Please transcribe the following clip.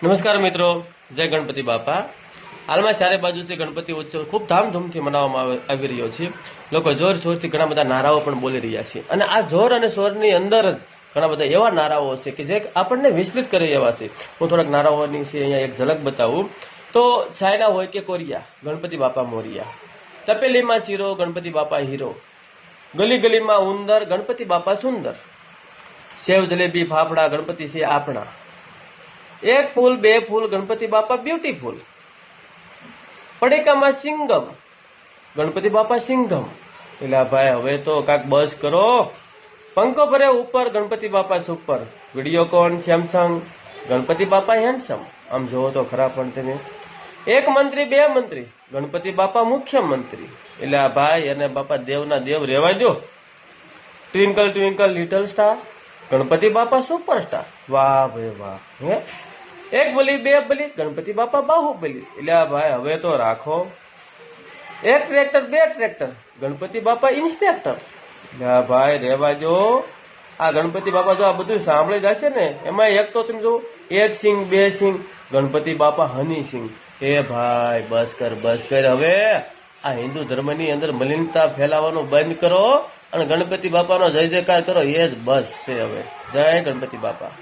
નમસ્કાર મિત્રો, જય ગણપતિ બાપા। હાલમાં ચારે બાજુથી ગણપતિ ઉત્સવ ખૂબ ધામધૂમથી મનાવવામાં આવી રહ્યો છે। લોકો જોર શોરથી ઘણા બધા નારાઓ પણ બોલી રહ્યા છે અને આ જોર અને શોરની અંદર જ ઘણા બધા એવા નારાઓ છે કે જે આપણને વિચલિત કરી એવા છે। હું થોડાક નારાઓની છે અહીંયા એક ઝલક બતાવું તો ચાઇના હોય કે કોરિયા, ગણપતિ બાપા મોરિયા। તપેલીમાં ચીરો, ગણપતિ બાપા હીરો। ગલી ગલીમાં ઉંદર, ગણપતિ બાપા સુંદર। સેવ જલેબી ફાફડા, ગણપતિ છે આપણા। એક ફૂલ બે ફૂલ, ગણપતિ બાપા બ્યુટીફુલ। પડીકામાં સિંગમ, ગણપતિ બાપા સિંઘમ। એટલે ભાઈ હવે તો કાંક બસ કરો। પંખો ભરે ઉપર, ગણપતિ બાપા સુપર। વિડીયોકોન સેમસંગ, ગણપતિ બાપા હેન્ડસમ। આમ જોવો તો ખરા પણ તમે। એક મંત્રી બે મંત્રી, ગણપતિ બાપા મુખ્યમંત્રી। એટલે આ ભાઈ અને બાપા દેવના દેવ રેવા દો। Twinkle twinkle little star, Ganpati બાપા સુપરસ્ટાર। વાહ ભાઈ વાહ। હે એક બલી બે બલી, ગણપતિ બાપા બાહુબલી। એટલે આ ભાઈ હવે તો રાખો। એક ટ્રેક્ટર બે ટ્રેક્ટર, ગણપતિ બાપા ઇન્સ્પેક્ટર। એટલે આ ભાઈ રેવા દો। આ ગણપતિ બાપા જો આ બધું સાંભળી જશે ને, એમાં એક તો તમે જો એક સિંગ બે સિંગ, ગણપતિ બાપા હની સિંગ। એ ભાઈ બસ કર હવે। આ હિન્દુ ધર્મની અંદર મલિનતા ફેલાવાનું બંધ કરો અને ગણપતિ બાપાનો જય જયકાર કરો। એ જ બસ છે હવે। જય ગણપતિ બાપા।